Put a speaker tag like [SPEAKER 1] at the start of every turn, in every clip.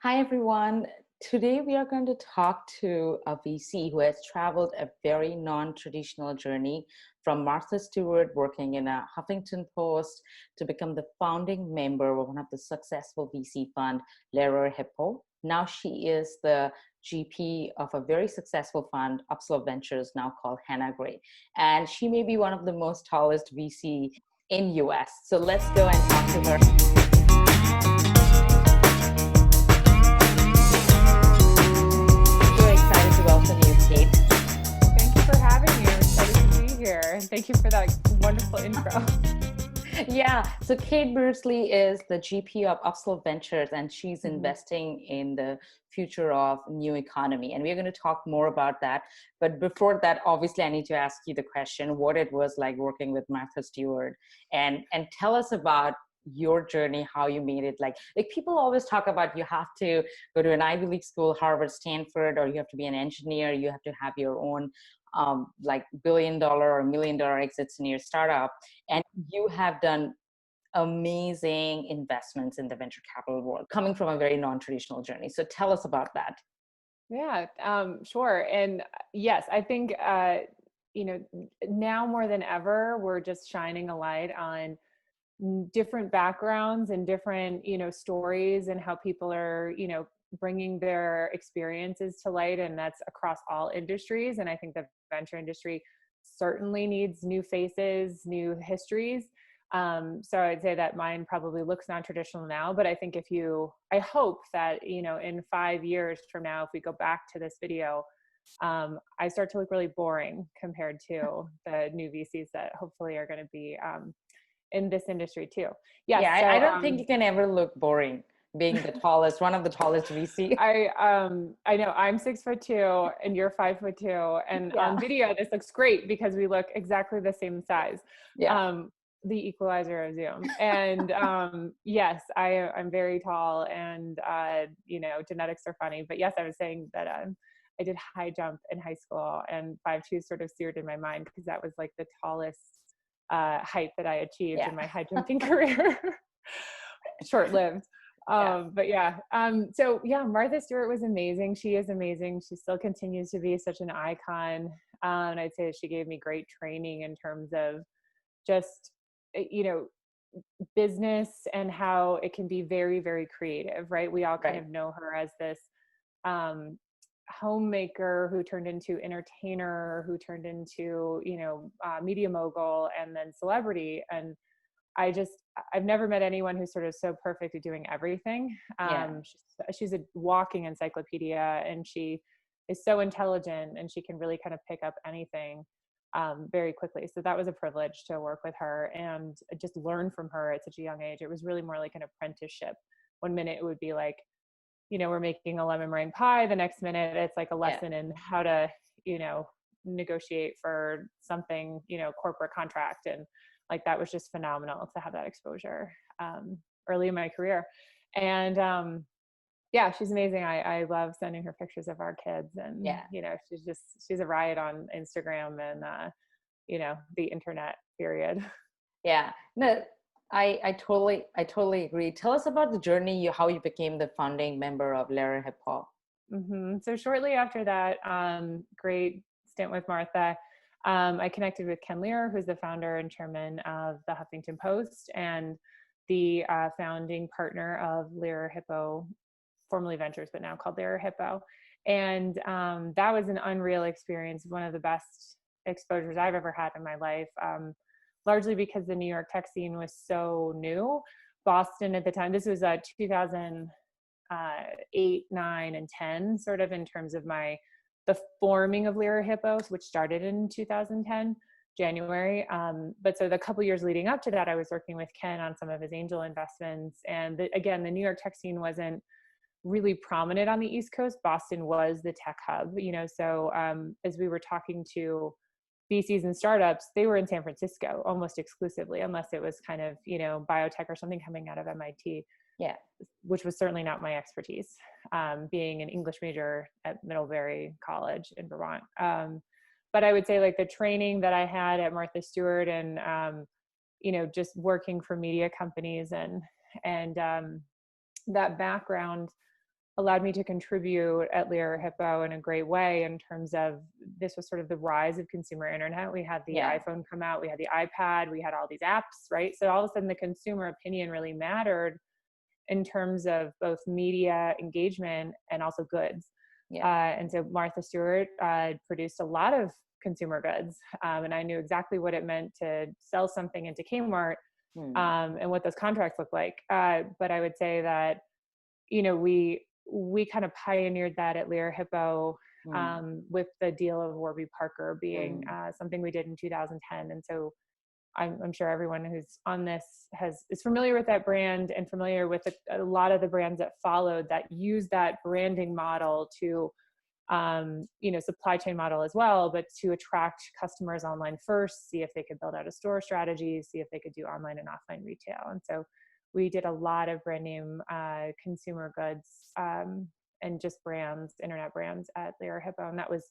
[SPEAKER 1] Hi, everyone. Today we are going to talk to a VC who has traveled a very non traditional journey from Martha Stewart working in a Huffington Post to become the founding member of one of the successful VC fund, Lehrer Hippo. Now she is the GP of a very successful fund, Upslope Ventures, now called Hannah Gray. And she may be one of the most tallest VC in US. So let's go and talk to her. Welcome you, Kate.
[SPEAKER 2] Thank you for having me. I'm excited to be here. And thank you for that wonderful intro.
[SPEAKER 1] Yeah, so Kate Beardsley is the GP of Upslope Ventures, and she's
[SPEAKER 2] Mm-hmm.
[SPEAKER 1] investing in the future of new economy. And we're going to talk more about that. But before that, obviously, I need to ask you the question, what it was like working with Martha Stewart, and tell us about your journey, how you made it. Like people always talk about you have to go to an Ivy League school, Harvard, Stanford, or you have to be an engineer, you have to have your own like $1 billion or $1 million exits in your startup. And you have done amazing investments in the venture capital world, coming from a very non-traditional journey. So tell us about that.
[SPEAKER 2] Yeah, sure. And yes, I think, now more than ever, we're just shining a light on different backgrounds and different, stories and how people are, bringing their experiences to light. And that's across all industries. And I think the venture industry certainly needs new faces, new histories. So I'd say that mine probably looks non-traditional now, but I think I hope that, in 5 years from now, if we go back to this video, I start to look really boring compared to the new VCs that hopefully are going to be in this industry too. Yes.
[SPEAKER 1] Yeah,
[SPEAKER 2] So
[SPEAKER 1] I don't think you can ever look boring being the tallest, one of the tallest VC.
[SPEAKER 2] I know I'm 6'2" and you're 5'2", and
[SPEAKER 1] Yeah.
[SPEAKER 2] on video this looks great because we look exactly the same size.
[SPEAKER 1] Yeah.
[SPEAKER 2] The equalizer of Zoom. And yes, I'm very tall, and genetics are funny. But yes, I was saying that I did high jump in high school, and 5'2" sort of seared in my mind because that was like the tallest height that I achieved in my high jumping career. Short-lived.
[SPEAKER 1] Yeah.
[SPEAKER 2] But yeah, so yeah, Martha Stewart was amazing. She is amazing. She still continues to be such an icon. And I'd say that she gave me great training in terms of just, you know, business and how it can be very, very creative, right? We all kind
[SPEAKER 1] Right.
[SPEAKER 2] of know her as this um, homemaker who turned into entertainer, who turned into, media mogul, and then celebrity. And I've never met anyone who's sort of so perfect at doing everything.
[SPEAKER 1] Yeah.
[SPEAKER 2] She's a walking encyclopedia, and she is so intelligent, and she can really kind of pick up anything very quickly. So that was a privilege to work with her and just learn from her at such a young age. It was really more like an apprenticeship. One minute it would be like, we're making a lemon meringue pie. The next minute it's like a
[SPEAKER 1] Yeah.
[SPEAKER 2] lesson in how to, negotiate for something, corporate contract. And like, that was just phenomenal to have that exposure early in my career. And yeah, she's amazing. I love sending her pictures of our kids, and,
[SPEAKER 1] Yeah.
[SPEAKER 2] she's a riot on Instagram and, the internet period.
[SPEAKER 1] Yeah. No, I totally agree. Tell us about the journey, how you became the founding member of Lehrer Hip Hop.
[SPEAKER 2] So shortly after that great stint with Martha, I connected with Ken Lear, who's the founder and chairman of the Huffington Post and the founding partner of Lear Hippo, formerly Ventures, but now called Lear Hippo. And that was an unreal experience, one of the best exposures I've ever had in my life, largely because the New York tech scene was so new. Boston at the time, this was 2008, 9, and 10, sort of in terms of the forming of Lyra Hippos, which started in 2010, January. But so the couple years leading up to that, I was working with Ken on some of his angel investments. And again, the New York tech scene wasn't really prominent on the East Coast. Boston was the tech hub, so as we were talking to VCs and startups, they were in San Francisco almost exclusively, unless it was kind of, biotech or something coming out of MIT.
[SPEAKER 1] Yeah.
[SPEAKER 2] Which was certainly not my expertise, being an English major at Middlebury College in Vermont. But I would say, like, the training that I had at Martha Stewart and, just working for media companies and that background allowed me to contribute at Lira Hippo in a great way in terms of this was sort of the rise of consumer internet. We had the
[SPEAKER 1] Yeah.
[SPEAKER 2] iPhone come out, we had the iPad, we had all these apps, right? So all of a sudden the consumer opinion really mattered in terms of both media engagement and also goods.
[SPEAKER 1] Yeah.
[SPEAKER 2] And so Martha Stewart produced a lot of consumer goods. And I knew exactly what it meant to sell something into Kmart and what those contracts look like. But I would say that, you know, we kind of pioneered that at Lira Hippo with the deal of Warby Parker being something we did in 2010. And so I'm sure everyone who's on this is familiar with that brand and familiar with a lot of the brands that followed that use that branding model to, you know, supply chain model as well, but to attract customers online first, see if they could build out a store strategy, see if they could do online and offline retail. And so we did a lot of brand name consumer goods and just brands, internet brands at Lira Hippo. And that was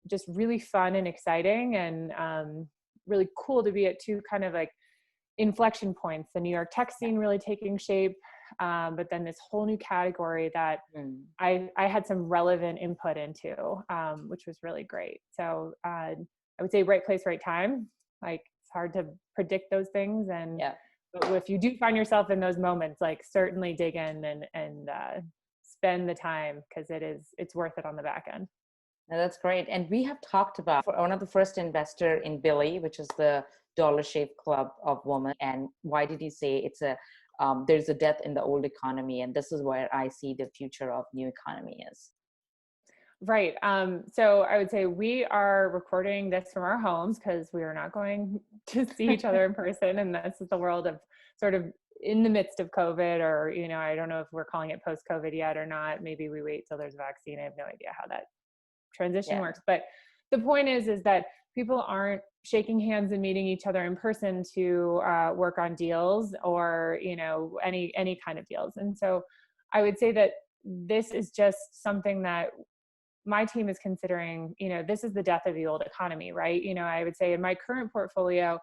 [SPEAKER 2] just really fun and exciting and really cool to be at two kind of like inflection points, the New York tech scene really taking shape, but then this whole new category that I had some relevant input into, which was really great. So I would say right place, right time. Like it's hard to predict those things, and but if you do find yourself in those moments, like certainly dig in and spend the time because it's worth it on the back end.
[SPEAKER 1] No, that's great. And we have talked about one of the first investor in Billy, which is the Dollar Shave Club of women. And why did he say it's there's a death in the old economy, and this is where I see the future of new economy is.
[SPEAKER 2] Right. So I would say we are recording this from our homes because we are not going to see each other in person. And this is the world of sort of in the midst of COVID, or, you know, I don't know if we're calling it post-COVID yet or not. Maybe we wait till there's a vaccine. I have no idea how that transition works. But the point is that people aren't shaking hands and meeting each other in person to work on deals or, you know, any kind of deals. And so I would say that this is just something that my team is considering. You know, this is the death of the old economy, right? You know, I would say in my current portfolio,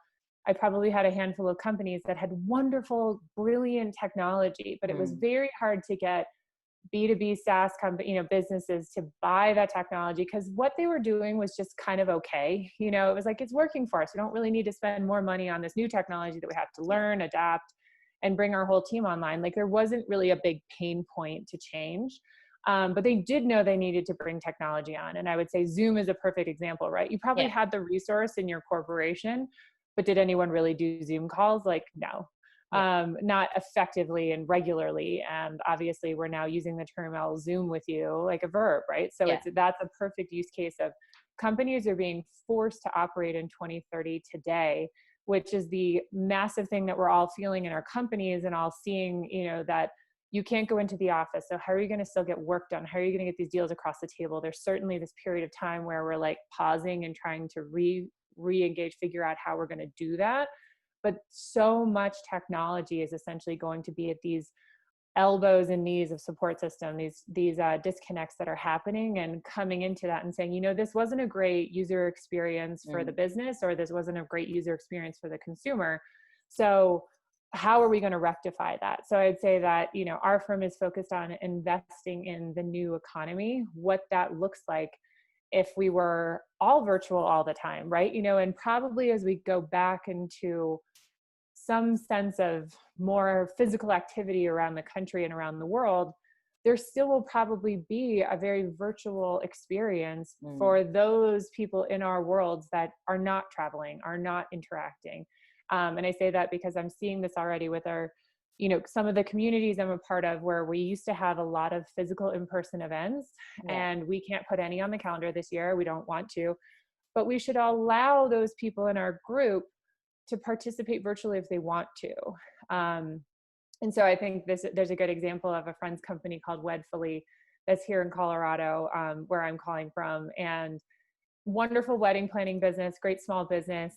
[SPEAKER 2] I probably had a handful of companies that had wonderful, brilliant technology, but it was very hard to get B2B SaaS company, you know, businesses to buy that technology because what they were doing was just kind of okay. You know, it was like, it's working for us. We don't really need to spend more money on this new technology that we have to learn, adapt, and bring our whole team online. Like there wasn't really a big pain point to change. But they did know they needed to bring technology on. And I would say Zoom is a perfect example, right? You probably had the resource in your corporation, but did anyone really do Zoom calls? Like, no. Not effectively and regularly. And obviously we're now using the term I'll Zoom with you like a verb, right? So that's a perfect use case of companies are being forced to operate in 2030 today, which is the massive thing that we're all feeling in our companies and all seeing, you know, that you can't go into the office. So how are you going to still get work done? How are you going to get these deals across the table? There's certainly this period of time where we're like pausing and trying to re-engage, figure out how we're going to do that. But so much technology is essentially going to be at these elbows and knees of support system, these disconnects that are happening, and coming into that and saying, you know, this wasn't a great user experience for the business, or this wasn't a great user experience for the consumer. So how are we going to rectify that? So I'd say that, you know, our firm is focused on investing in the new economy, what that looks like if we were all virtual all the time, right? You know, and probably as we go back into some sense of more physical activity around the country and around the world, there still will probably be a very virtual experience for those people in our worlds that are not traveling, are not interacting. And I say that because I'm seeing this already with our, you know, some of the communities I'm a part of where we used to have a lot of physical in-person events and we can't put any on the calendar this year. We don't want to, but we should allow those people in our group to participate virtually if they want to. And so I think there's a good example of a friend's company called Wedfully that's here in Colorado, where I'm calling from, and wonderful wedding planning business, great small business.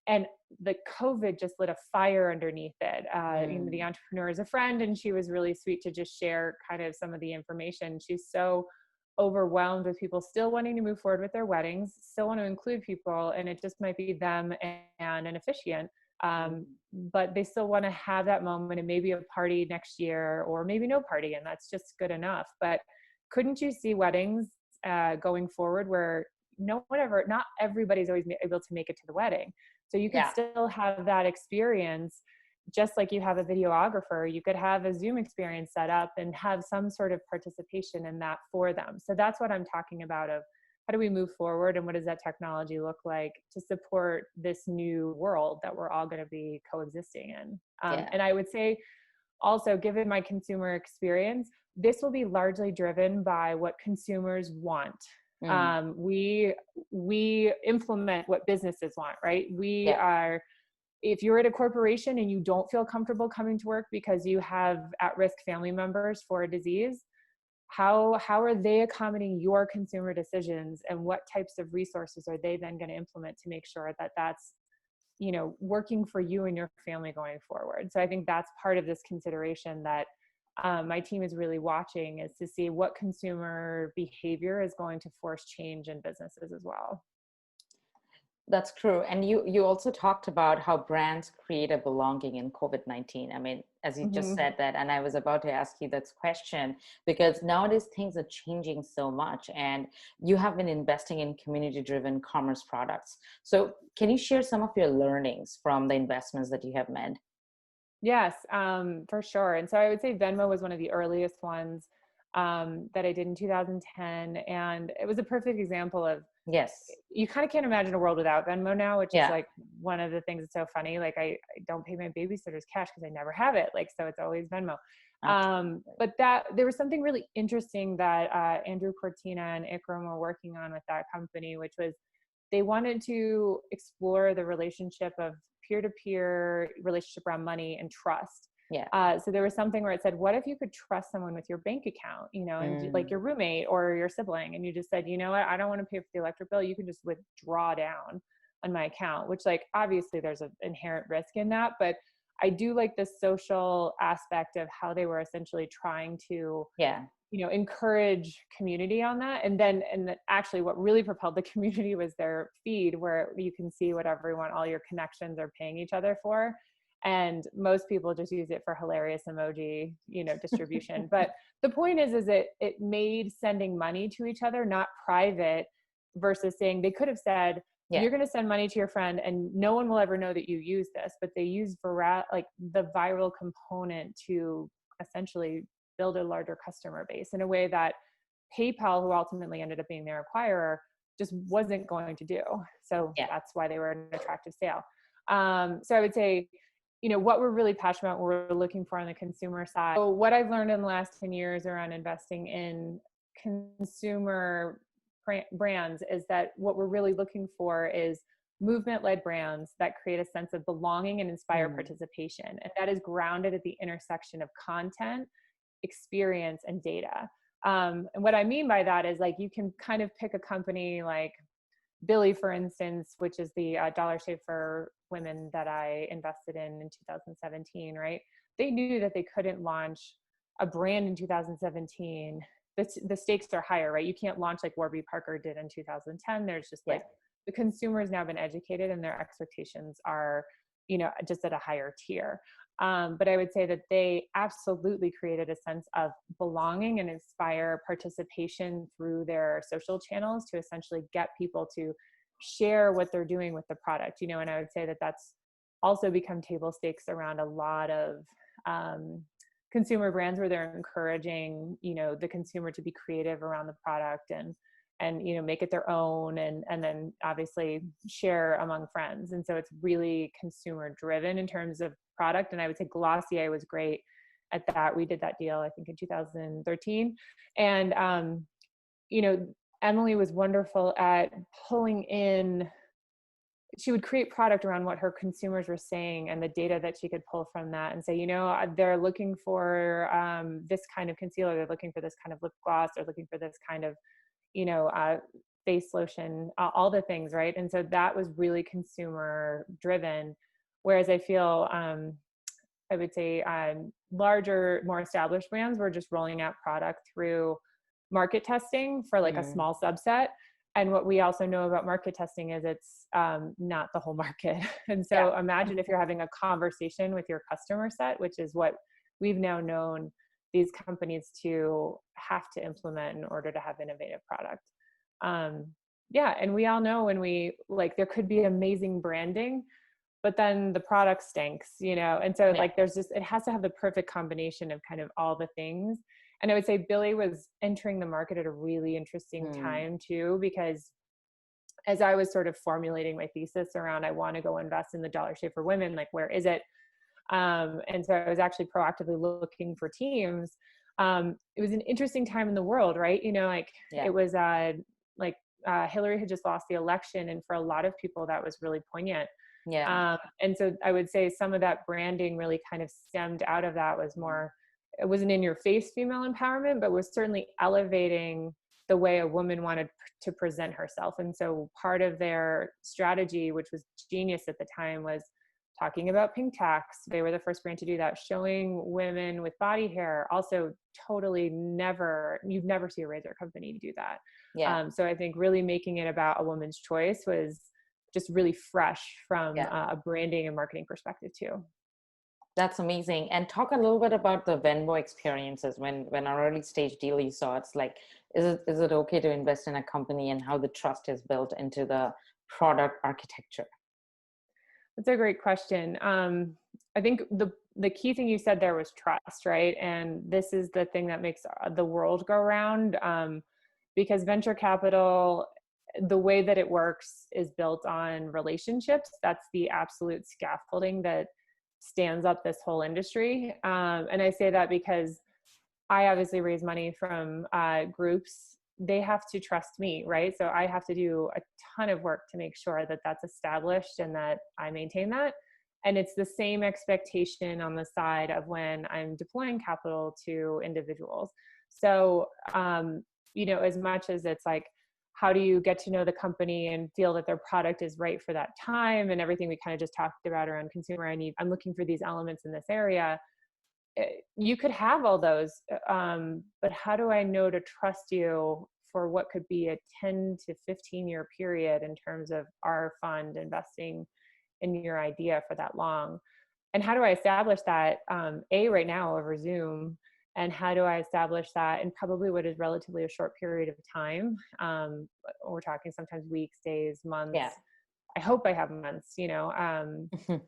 [SPEAKER 2] And the COVID just lit a fire underneath it. You know, the entrepreneur is a friend, and she was really sweet to just share kind of some of the information. She's so overwhelmed with people still wanting to move forward with their weddings, still want to include people, and it just might be them and an officiant. But they still want to have that moment and maybe a party next year or maybe no party, and that's just good enough. But couldn't you see weddings going forward where not everybody's always able to make it to the wedding, so you could
[SPEAKER 1] Yeah.
[SPEAKER 2] still have that experience, just like you have a videographer, you could have a Zoom experience set up and have some sort of participation in that for them. So that's what I'm talking about, of how do we move forward and what does that technology look like to support this new world that we're all going to be coexisting in.
[SPEAKER 1] Yeah.
[SPEAKER 2] And I would say also, given my consumer experience, this will be largely driven by what consumers want. We implement what businesses want, right? We
[SPEAKER 1] Yeah.
[SPEAKER 2] are, if you're at a corporation and you don't feel comfortable coming to work because you have at-risk family members for a disease, how are they accommodating your consumer decisions, and what types of resources are they then going to implement to make sure that that's working for you and your family going forward? So I think that's part of this consideration that my team is really watching, is to see what consumer behavior is going to force change in businesses as well.
[SPEAKER 1] That's true. And you also talked about how brands create a belonging in COVID-19. I mean, as you just said that, and I was about to ask you this question, because nowadays things are changing so much, and you have been investing in community-driven commerce products. So can you share some of your learnings from the investments that you have made?
[SPEAKER 2] Yes, for sure. And so I would say Venmo was one of the earliest ones that I did in 2010. And it was a perfect example of,
[SPEAKER 1] Yes.
[SPEAKER 2] you kind of can't imagine a world without Venmo now, which is
[SPEAKER 1] Yeah.
[SPEAKER 2] like one of the things that's so funny. Like I don't pay my babysitters cash because I never have it. Like, so it's always Venmo.
[SPEAKER 1] Absolutely.
[SPEAKER 2] But there was something really interesting that Andrew Cortina and Ikram were working on with that company, which was they wanted to explore the relationship of peer-to-peer relationship around money and trust.
[SPEAKER 1] Yeah.
[SPEAKER 2] So there was something where it said, what if you could trust someone with your bank account, and like your roommate or your sibling, and you just said, you know what, I don't want to pay for the electric bill. You can just withdraw down on my account, which, like, obviously there's an inherent risk in that, but I do like the social aspect of how they were essentially trying to
[SPEAKER 1] Yeah.
[SPEAKER 2] encourage community on that. And actually what really propelled the community was their feed, where you can see what everyone, all your connections are paying each other for. And most people just use it for hilarious emoji, distribution. But the point is it made sending money to each other not private, versus saying, they could have said,
[SPEAKER 1] Yeah.
[SPEAKER 2] you're going to send money to your friend and no one will ever know that you use this. But they use the viral component to essentially build a larger customer base in a way that PayPal, who ultimately ended up being their acquirer, just wasn't going to do. So
[SPEAKER 1] Yeah.
[SPEAKER 2] that's why they were an attractive sale. So I would say, what we're really passionate about, what we're looking for on the consumer side. So what I've learned in the last 10 years around investing in consumer brands is that what we're really looking for is movement-led brands that create a sense of belonging and inspire participation. And that is grounded at the intersection of content, experience, and data. And what I mean by that is, like, you can kind of pick a company like Billy, for instance, which is the Dollar Shave for Women that I invested in 2017, right? They knew that they couldn't launch a brand in 2017. The stakes are higher, right? You can't launch like Warby Parker did in 2010. There's just like, the consumer has now been educated and their expectations are, just at a higher tier. But I would say that they absolutely created a sense of belonging and inspire participation through their social channels to essentially get people to share what they're doing with the product, and I would say that that's also become table stakes around a lot of consumer brands, where they're encouraging, the consumer to be creative around the product and make it their own, and then obviously share among friends. And so it's really consumer driven in terms of product. And I would say Glossier was great at that. We did that deal, I think, in 2013. And, Emily was wonderful at pulling in. She would create product around what her consumers were saying and the data that she could pull from that, and say, they're looking for this kind of concealer, they're looking for this kind of lip gloss, they're looking for this kind of face lotion, all the things, right? And so that was really consumer driven. Whereas I feel, I would say larger, more established brands were just rolling out product through market testing for like a small subset. And what we also know about market testing is it's not the whole market. And
[SPEAKER 1] Yeah.
[SPEAKER 2] so imagine if you're having a conversation with your customer set, which is what we've now known these companies to have to implement in order to have innovative product. Yeah. And we all know when we like, there could be amazing branding, but then the product stinks, you know? And so
[SPEAKER 1] Yeah.
[SPEAKER 2] like, there's just, it has to have the perfect combination of kind of all the things. And I would say Billy was entering the market at a really interesting
[SPEAKER 1] Mm.
[SPEAKER 2] time too, because as I was sort of formulating my thesis around, I want to go invest in the Dollar Shave for Women, like, where is it? And so I was actually proactively looking for teams. It was an interesting time in the world, right? You know, like
[SPEAKER 1] Yeah.
[SPEAKER 2] it was like Hillary had just lost the election. And for a lot of people, that was really poignant.
[SPEAKER 1] Yeah.
[SPEAKER 2] And so I would say some of that branding really kind of stemmed out of that was more, it wasn't in your face female empowerment, but was certainly elevating the way a woman wanted to present herself. And so part of their strategy, which was genius at the time, was talking about pink tax. They were the first brand to do that, showing women with body hair. Also, totally never, you'd never see a razor company do that.
[SPEAKER 1] Yeah.
[SPEAKER 2] So I think really making it about a woman's choice was just really fresh from
[SPEAKER 1] Yeah.
[SPEAKER 2] a branding and marketing perspective too.
[SPEAKER 1] That's amazing. And talk a little bit about the Venmo experiences when our early stage deal you saw. It's like, is it okay to invest in a company, and how the trust is built into the product architecture?
[SPEAKER 2] That's a great question. I think the key thing you said there was trust, right? And this is the thing that makes the world go round, because venture capital, the way that it works is built on relationships. That's the absolute scaffolding that stands up this whole industry. And I say that because I obviously raise money from groups. They have to trust me, right? So I have to do a ton of work to make sure that that's established and that I maintain that. And it's the same expectation on the side of when I'm deploying capital to individuals. So, you know, as much as it's like, how do you get to know the company and feel that their product is right for that time and everything we kind of just talked about around consumer, I'm looking for these elements in this area. You could have all those, but how do I know to trust you for what could be a 10 to 15 year period in terms of our fund investing in your idea for that long? And how do I establish that, right now over Zoom? And how do I establish that in probably what is relatively a short period of time? We're talking sometimes weeks, days, months.
[SPEAKER 1] Yeah.
[SPEAKER 2] I hope I have months, you know,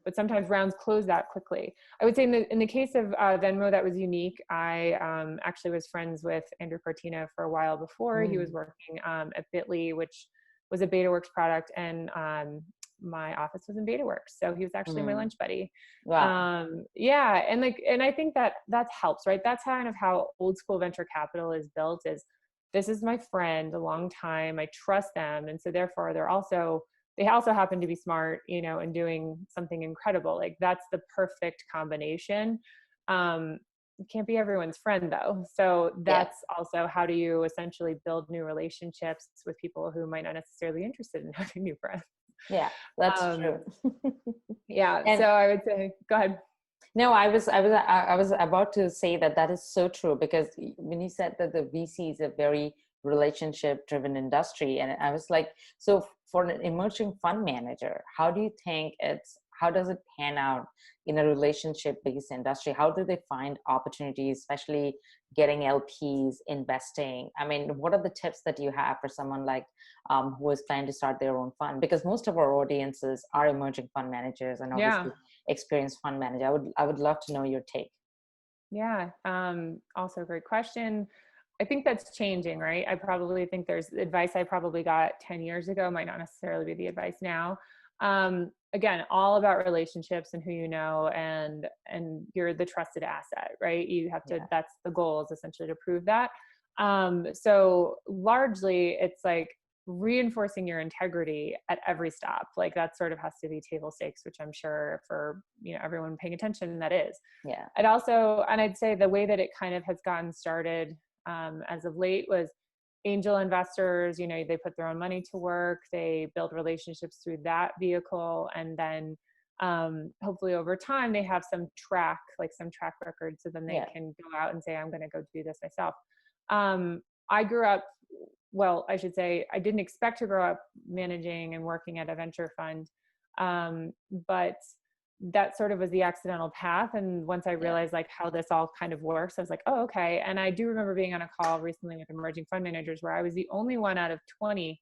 [SPEAKER 2] but sometimes rounds close that quickly. I would say in the case of Venmo, that was unique. I actually was friends with Andrew Cortina for a while before. He was
[SPEAKER 1] Mm.
[SPEAKER 2] working at Bitly, which was a BetaWorks product, and my office was in BetaWorks. So he was actually my
[SPEAKER 1] Mm.
[SPEAKER 2] lunch buddy.
[SPEAKER 1] Wow.
[SPEAKER 2] Yeah. And I think that helps, right? That's kind of how old school venture capital is built, is this is my friend a long time. I trust them. And so therefore they also happen to be smart, you know, and doing something incredible. Like that's the perfect combination. It can't be everyone's friend though. So
[SPEAKER 1] Yeah.
[SPEAKER 2] that's also, how do you essentially build new relationships with people who might not necessarily be interested in having new friends?
[SPEAKER 1] Yeah. That's
[SPEAKER 2] Um,
[SPEAKER 1] true.
[SPEAKER 2] yeah.
[SPEAKER 1] And
[SPEAKER 2] So I would say, go ahead.
[SPEAKER 1] no, I was about to say that that is so true, because when you said that the VC is a very relationship driven industry, and I was like, so for an emerging fund manager, how does it pan out in a relationship based industry? How do they find opportunities, especially getting LPs investing? I mean, what are the tips that you have for someone like who is planning to start their own fund? Because most of our audiences are emerging fund managers, and
[SPEAKER 2] Yeah.
[SPEAKER 1] obviously experienced fund manager. I would love to know your take.
[SPEAKER 2] Yeah. Also a great question. I think that's changing, right? I probably think there's advice I probably got 10 years ago might not necessarily be the advice now. Again, all about relationships and who you know, and you're the trusted asset, right? You have to,
[SPEAKER 1] Yeah.
[SPEAKER 2] that's the goal, is essentially to prove that. So largely it's like reinforcing your integrity at every stop. Like that sort of has to be table stakes, which I'm sure for, you know, everyone paying attention, that is.
[SPEAKER 1] Yeah.
[SPEAKER 2] I'd say the way that it kind of has gotten started as of late was angel investors. You know, they put their own money to work, they build relationships through that vehicle, and then hopefully over time they have some track record, so then they
[SPEAKER 1] Yeah.
[SPEAKER 2] can go out and say, I'm going to go do this myself. I grew up well, I should say, I didn't expect to grow up managing and working at a venture fund. But that sort of was the accidental path. And once I
[SPEAKER 1] Yeah.
[SPEAKER 2] realized like how this all kind of works, I was like, oh, okay. And I do remember being on a call recently with emerging fund managers where I was the only one out of 20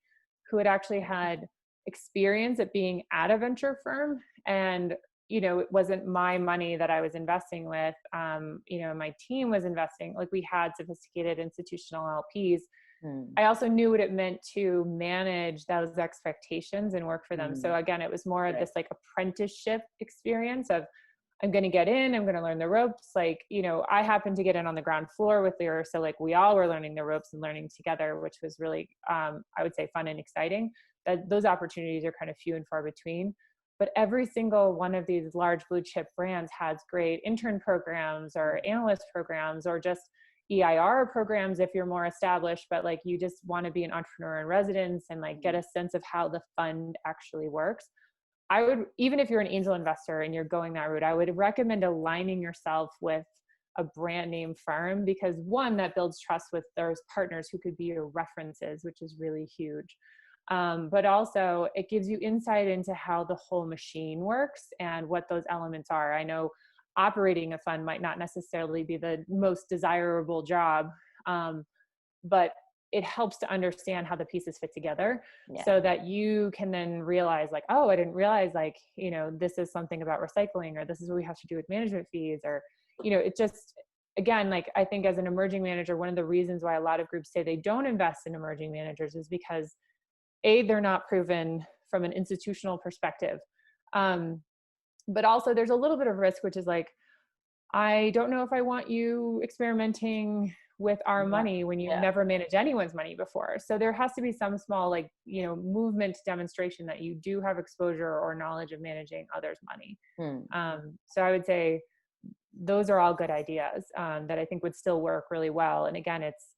[SPEAKER 2] who had actually had experience at being at a venture firm. And, it wasn't my money that I was investing with. My team was investing, like we had sophisticated institutional LPs.
[SPEAKER 1] Hmm.
[SPEAKER 2] I also knew what it meant to manage those expectations and work for them.
[SPEAKER 1] Hmm.
[SPEAKER 2] So again, it was more of
[SPEAKER 1] Right.
[SPEAKER 2] this like apprenticeship experience of I'm going to get in, I'm going to learn the ropes. Like, I happened to get in on the ground floor with Lyra. So like we all were learning the ropes and learning together, which was really, I would say fun and exciting. That those opportunities are kind of few and far between. But every single one of these large blue chip brands has great intern programs or analyst programs or just EIR programs if you're more established, but like you just want to be an entrepreneur in residence and like get a sense of how the fund actually works. I would, even if you're an angel investor and you're going that route, I would recommend aligning yourself with a brand name firm because one, that builds trust with those partners who could be your references, which is really huge. But also it gives you insight into how the whole machine works and what those elements are. I know operating a fund might not necessarily be the most desirable job, but it helps to understand how the pieces fit together
[SPEAKER 1] Yeah.
[SPEAKER 2] so that you can then realize like, oh, I didn't realize like, this is something about recycling, or this is what we have to do with management fees, or, it just, again, like I think as an emerging manager, one of the reasons why a lot of groups say they don't invest in emerging managers is because they're not proven from an institutional perspective. But also there's a little bit of risk, which is like, I don't know if I want you experimenting with our
[SPEAKER 1] Yeah.
[SPEAKER 2] money when you've
[SPEAKER 1] Yeah.
[SPEAKER 2] never managed anyone's money before. So there has to be some small, like, movement demonstration that you do have exposure or knowledge of managing others' money.
[SPEAKER 1] Hmm.
[SPEAKER 2] So I would say those are all good ideas that I think would still work really well. And again, it's,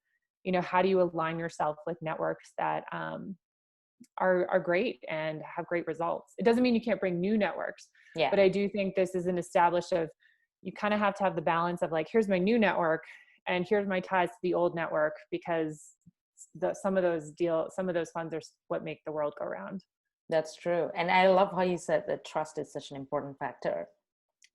[SPEAKER 2] how do you align yourself with networks that are great and have great results? It doesn't mean you can't bring new networks,
[SPEAKER 1] Yeah.
[SPEAKER 2] but I do think this is an established of, you kind of have to have the balance of like, here's my new network and here's my ties to the old network, because some of those funds are what make the world go round.
[SPEAKER 1] That's true. And I love how you said that trust is such an important factor,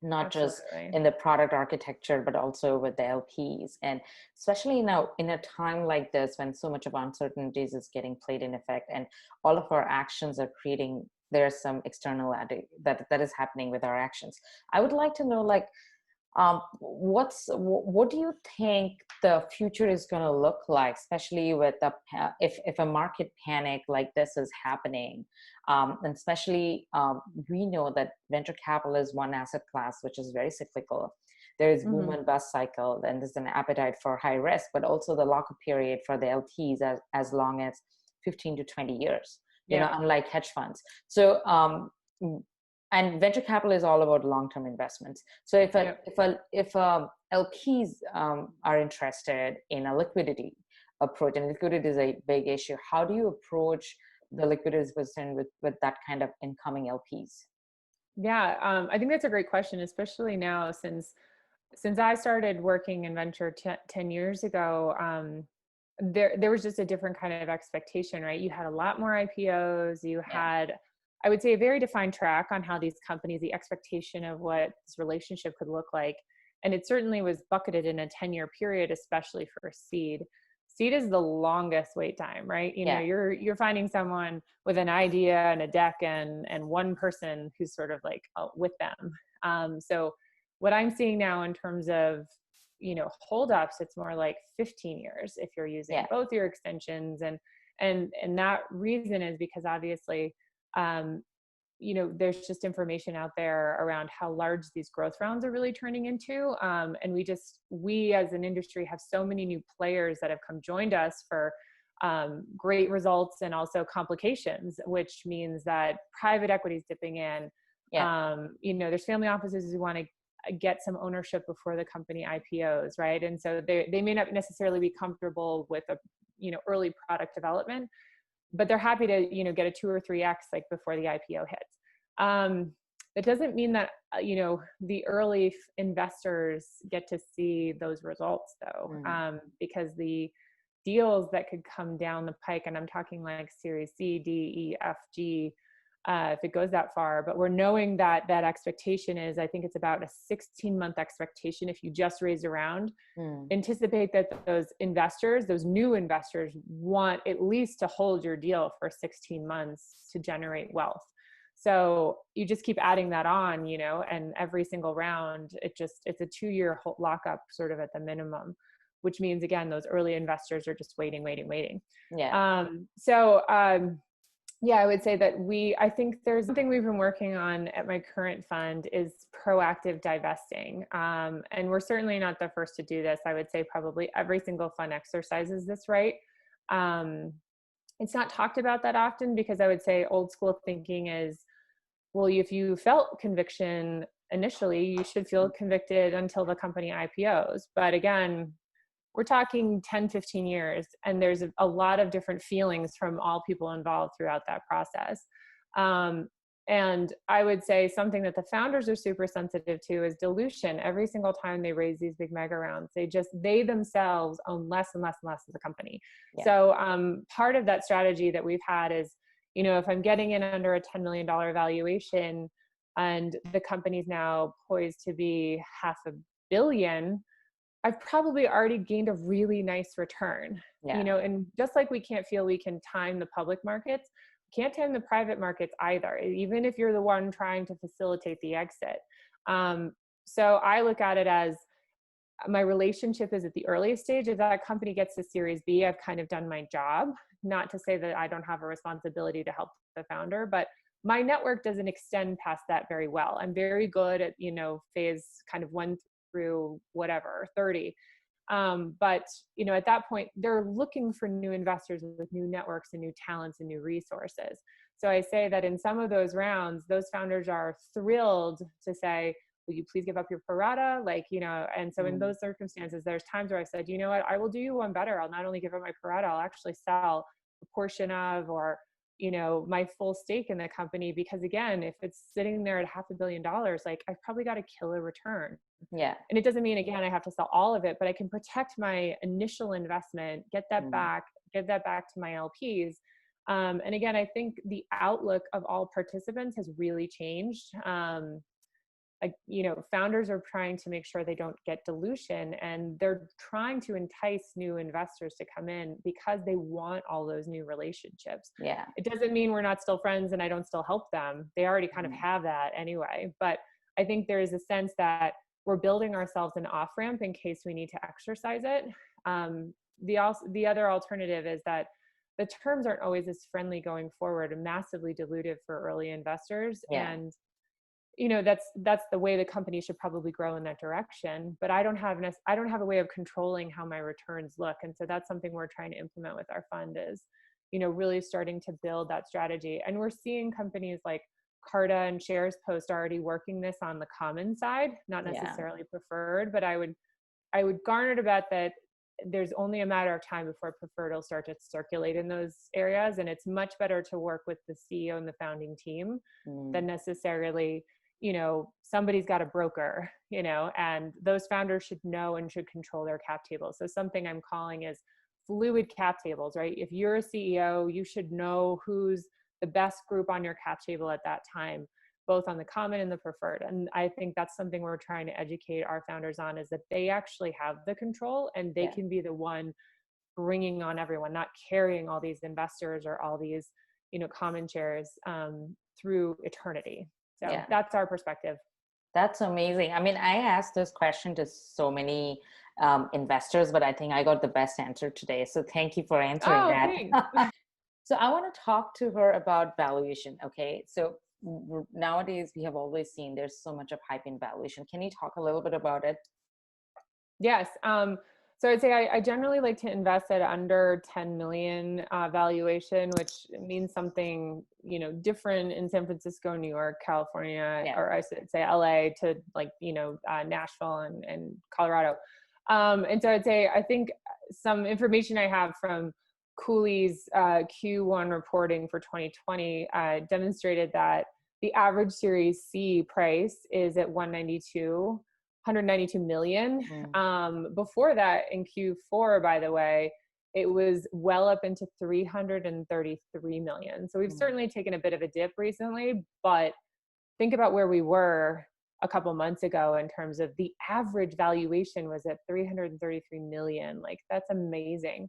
[SPEAKER 1] not just
[SPEAKER 2] Absolutely.
[SPEAKER 1] in the product architecture, but also with the LPs. And especially now in a time like this, when so much of uncertainties is getting played in effect and all of our actions are creating, there's some externality that is happening with our actions. I would like to know, like, what do you think the future is going to look like, especially with if a market panic like this is happening, and especially we know that venture capital is one asset class which is very cyclical. There is boom
[SPEAKER 2] Mm-hmm.
[SPEAKER 1] and bust cycle, and there's an appetite for high risk, but also the lockup period for the LPs as long as 15 to 20 years.
[SPEAKER 2] Yeah.
[SPEAKER 1] Unlike hedge funds. So and venture capital is all about long-term investments. So
[SPEAKER 2] Yep.
[SPEAKER 1] if LPs are interested in a liquidity approach, and liquidity is a big issue, how do you approach the liquidity position with that kind of incoming LPs?
[SPEAKER 2] Yeah. I think that's a great question, especially now since I started working in venture 10 years ago. There was just a different kind of expectation, right? You had a lot more IPOs. You
[SPEAKER 1] Yeah,
[SPEAKER 2] had, I would say, a very defined track on how these companies, the expectation of what this relationship could look like. And it certainly was bucketed in a 10-year period, especially for seed. Seed is the longest wait time, right?
[SPEAKER 1] yeah,
[SPEAKER 2] You're finding someone with an idea and a deck and one person who's sort of like with them. So what I'm seeing now in terms of holdups, it's more like 15 years if you're using
[SPEAKER 1] yeah,
[SPEAKER 2] both your extensions. And that reason is because obviously um, there's just information out there around how large these growth rounds are really turning into. And we as an industry have so many new players that have come joined us for great results and also complications, which means that private equity is dipping in.
[SPEAKER 1] yeah,
[SPEAKER 2] There's family offices who want to get some ownership before the company IPOs, right? And so they may not necessarily be comfortable with a early product development, but they're happy to get a 2 or 3x like before the IPO hits. It doesn't mean that the early investors get to see those results though,
[SPEAKER 1] mm,
[SPEAKER 2] because the deals that could come down the pike. And I'm talking like Series C, D, E, F, G, if it goes that far. But we're knowing that that expectation is, I think it's about a 16-month expectation if you just raise a round. Anticipate that those investors, those new investors, want at least to hold your deal for 16 months to generate wealth. So you just keep adding that on, you know, and every single round, it's a 2-year lockup sort of at the minimum, which means, again, those early investors are just waiting.
[SPEAKER 1] Yeah.
[SPEAKER 2] Yeah, I would say that I think there's something we've been working on at my current fund is proactive divesting. And we're certainly not the first to do this. I would say probably every single fund exercises this right. It's not talked about that often because I would say old school thinking is, well, if you felt conviction initially, you should feel convicted until the company IPOs. But again, we're talking 10, 15 years, and there's a lot of different feelings from all people involved throughout that process. And I would say something that the founders are super sensitive to is dilution. Every single time they raise these big mega rounds, they themselves own less and less and less of the company. Yeah. So part of that strategy that we've had is, you know, if I'm getting in under a $10 million valuation and the company's now poised to be $500 million, I've probably already gained a really nice return. Yeah. You know, and just like we can't feel we can time the public markets, we can't time the private markets either, even if you're the one trying to facilitate the exit. So I look at it as my relationship is at the earliest stage. If that company gets to Series B, I've kind of done my job. Not to say that I don't have a responsibility to help the founder, but my network doesn't extend past that very well. I'm very good at, you know, phase kind of 1 through whatever, 30. But, you know, at that point, they're looking for new investors with new networks and new talents and new resources. So I say that in some of those rounds, those founders are thrilled to say, will you please give up your pro rata? Like, you know, and so in those circumstances, there's times where I've said, you know what, I will do you one better. I'll not only give up my pro rata, I'll actually sell a portion of, or, you know, my full stake in the company, because again, if it's sitting there at $500 million, like I've probably got a killer return.
[SPEAKER 1] Yeah.
[SPEAKER 2] And it doesn't mean, again, I have to sell all of it, but I can protect my initial investment, get that back, give that back to my LPs. And again, I think the outlook of all participants has really changed. Like, you know, founders are trying to make sure they don't get dilution, and they're trying to entice new investors to come in because they want all those new relationships.
[SPEAKER 1] Yeah.
[SPEAKER 2] It doesn't mean we're not still friends and I don't still help them. They already kind of have that anyway. But I think there is a sense that we're building ourselves an off-ramp in case we need to exercise it. The other alternative is that the terms aren't always as friendly going forward and massively dilutive for early investors. Yeah. And you know, that's the way the company should probably grow in that direction. But I don't have a way of controlling how my returns look. And so that's something we're trying to implement with our fund is, you know, really starting to build that strategy. And we're seeing companies like Carta and Shares Post already working this on the common side, not necessarily preferred, but I would garner to bet that there's only a matter of time before preferred will start to circulate in those areas. And it's much better to work with the CEO and the founding team than necessarily, you know, somebody's got a broker, you know, and those founders should know and should control their cap table. So something I'm calling is fluid cap tables, right? If you're a CEO, you should know who's the best group on your cap table at that time, both on the common and the preferred. And I think that's something we're trying to educate our founders on, is that they actually have the control and they can be the one bringing on everyone, not carrying all these investors or all these, you know, common shares through eternity. So that's our perspective.
[SPEAKER 1] That's amazing. I mean, I asked this question to so many investors, but I think I got the best answer today. So thank you for answering that. So I want to talk to her about valuation. Okay. So nowadays we have always seen there's so much of hype in valuation. Can you talk a little bit about it?
[SPEAKER 2] Yes. So I'd say I generally like to invest at under 10 million valuation, which means something, you know, different in San Francisco, New York, California, or I should say LA to like, you know, Nashville and Colorado. And so I'd say, I think some information I have from Cooley's Q1 reporting for 2020 demonstrated that the average Series C price is at 192 million. Before that, in Q4, by the way, it was well up into 333 million. So we've certainly taken a bit of a dip recently, but think about where we were a couple months ago in terms of the average valuation was at 333 million. Like, that's amazing.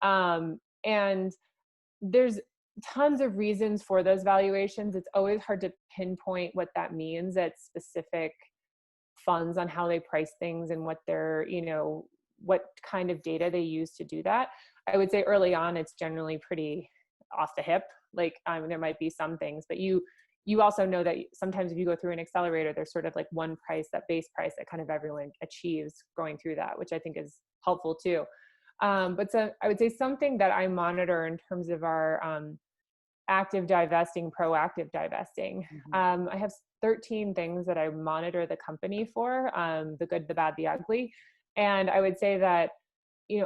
[SPEAKER 2] And there's tons of reasons for those valuations. It's always hard to pinpoint what that means at specific funds on how they price things and what they're, what kind of data they use to do that. I would say early on, it's generally pretty off the hip. Like, there might be some things, but you also know that sometimes if you go through an accelerator, there's sort of like one price, that base price that kind of everyone achieves going through that, which I think is helpful too. But so I would say something that I monitor in terms of our active divesting, proactive divesting. I have 13 things that I monitor the company for, the good, the bad, the ugly. And I would say that,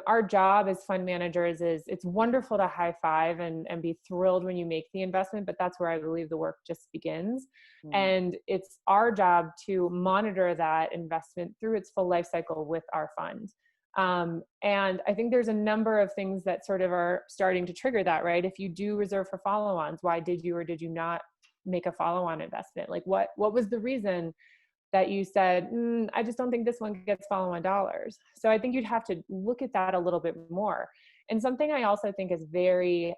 [SPEAKER 2] our job as fund managers is, it's wonderful to high five and be thrilled when you make the investment, but that's where I believe the work just begins. And it's our job to monitor that investment through its full life cycle with our fund. And I think there's a number of things that sort of are starting to trigger that, right? If you do reserve for follow-ons, why did you or did you not make a follow-on investment? Like, what was the reason that you said, I just don't think this one gets follow-on dollars? So I think you'd have to look at that a little bit more. And something I also think is very,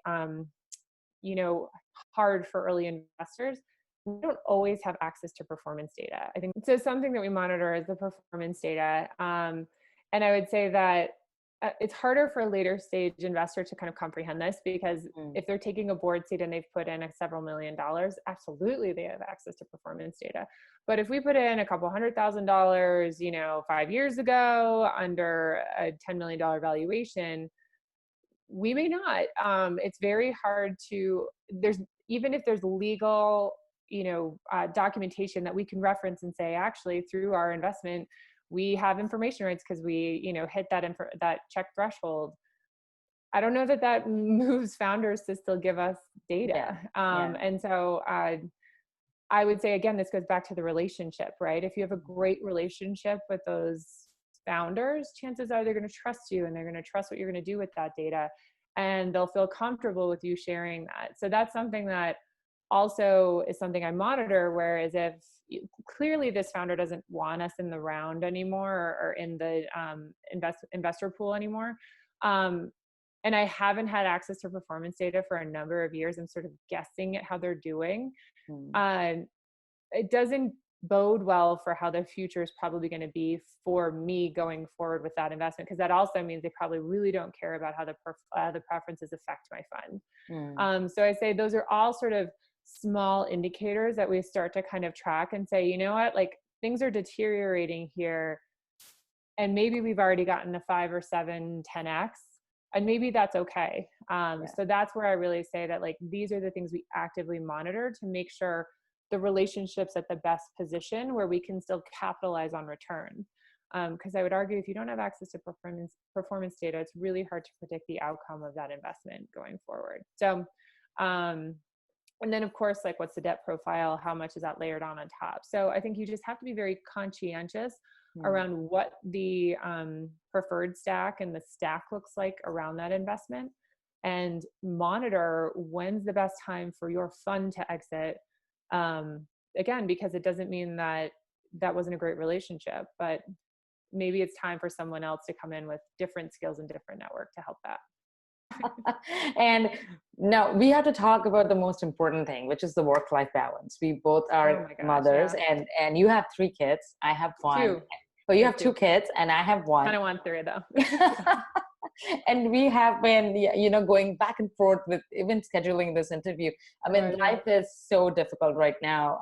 [SPEAKER 2] hard for early investors, we don't always have access to performance data. I think so. Something that we monitor is the performance data. And I would say that it's harder for a later stage investor to kind of comprehend this, because if they're taking a board seat and they've put in several $1 million, absolutely they have access to performance data. But if we put in a couple $100,000, 5 years ago under a $10 million valuation, we may not. It's very hard to, even if there's legal, documentation that we can reference and say, actually, through our investment, we have information rights because we, hit that check threshold. I don't know that moves founders to still give us data. And so I would say, again, this goes back to the relationship, right? If you have a great relationship with those founders, chances are they're going to trust you and they're going to trust what you're going to do with that data, and they'll feel comfortable with you sharing that. So that's something that also is something I monitor, whereas if clearly this founder doesn't want us in the round anymore, or in the investor pool anymore, and I haven't had access to performance data for a number of years, I'm sort of guessing at how they're doing. It doesn't bode well for how the future is probably going to be for me going forward with that investment, because that also means they probably really don't care about how the preferences affect my fund. So I say those are all sort of small indicators that we start to kind of track and say, you know what, like, things are deteriorating here, and maybe we've already gotten a 5 or 7, 10x, and maybe that's okay. So that's where I really say that, like, these are the things we actively monitor to make sure the relationship's at the best position where we can still capitalize on return. Because I would argue, if you don't have access to performance data, it's really hard to predict the outcome of that investment going forward. So, and then of course, like, what's the debt profile? How much is that layered on top? So I think you just have to be very conscientious around what the preferred stack and the stack looks like around that investment, and monitor when's the best time for your fund to exit. Again, because it doesn't mean that wasn't a great relationship, but maybe it's time for someone else to come in with different skills and different network to help that.
[SPEAKER 1] And now we have to talk about the most important thing, which is the work-life balance. We both are mothers, and you have 3 kids. I have 1.
[SPEAKER 2] 2.
[SPEAKER 1] Oh, you have 2 kids, and I have 1.
[SPEAKER 2] I don't want 3 though.
[SPEAKER 1] And we have been, going back and forth with even scheduling this interview. I mean, life is so difficult right now.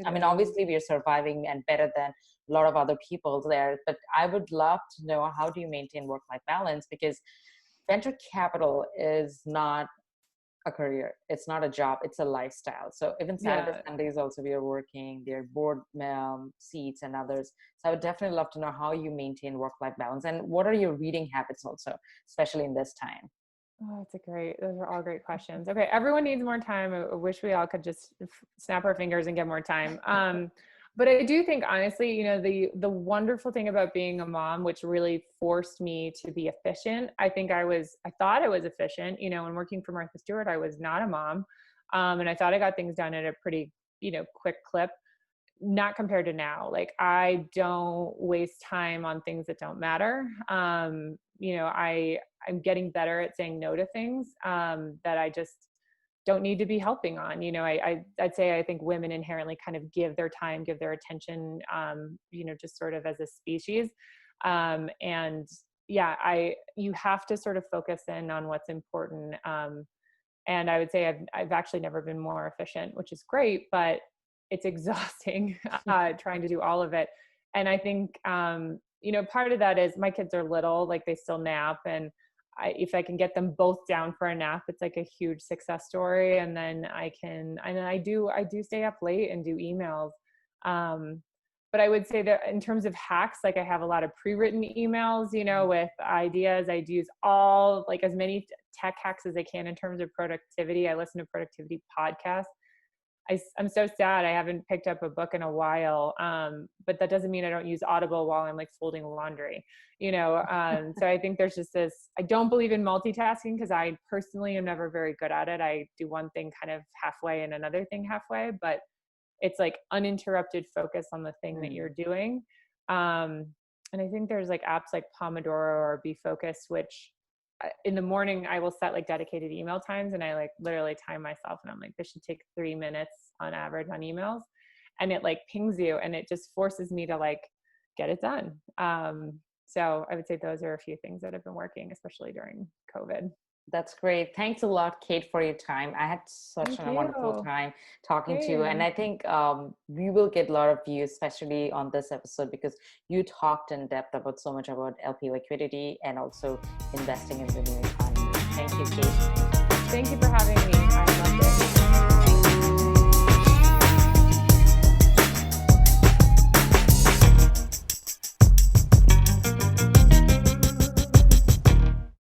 [SPEAKER 1] Obviously we are surviving and better than a lot of other people there, but I would love to know, how do you maintain work-life balance? Because venture capital is not a career. It's not a job. It's a lifestyle. So even Saturdays, Sundays also we are working. There are board seats and others. So I would definitely love to know how you maintain work-life balance, and what are your reading habits also, especially in this time.
[SPEAKER 2] Oh, those are all great questions. Okay. Everyone needs more time. I wish we all could just snap our fingers and get more time. But I do think, honestly, the wonderful thing about being a mom, which really forced me to be efficient. I thought I was efficient, when working for Martha Stewart. I was not a mom. And I thought I got things done at a pretty, quick clip, not compared to now. Like, I don't waste time on things that don't matter. I'm getting better at saying no to things that I just don't need to be helping on. I'd say I think women inherently kind of give their time, give their attention, just sort of as a species. And yeah, you have to sort of focus in on what's important. And I would say I've actually never been more efficient, which is great, but it's exhausting trying to do all of it. And I think, part of that is my kids are little, like they still nap, and if I can get them both down for a nap, it's like a huge success story. And then I do stay up late and do emails. But I would say that in terms of hacks, like I have a lot of pre-written emails, with ideas. I use as many tech hacks as I can in terms of productivity. I listen to productivity podcasts. I'm so sad I haven't picked up a book in a while, but that doesn't mean I don't use Audible while I'm like folding laundry, so I think there's just I don't believe in multitasking because I personally am never very good at it. I do one thing kind of halfway and another thing halfway, but it's like uninterrupted focus on the thing that you're doing. And I think there's like apps like Pomodoro or Be Focused, which in the morning I will set like dedicated email times, and I like literally time myself, and I'm like, this should take 3 minutes on average on emails, and it like pings you, and it just forces me to like get it done. So I would say those are a few things that have been working, especially during COVID.
[SPEAKER 1] That's great. Thanks a lot, Kate, for your time. I had such a wonderful time talking to you. And I think we will get a lot of views, especially on this episode, because you talked in depth about so much about LP liquidity and also investing in the new economy. Thank you, Kate.
[SPEAKER 2] Thank you for having me. I loved it.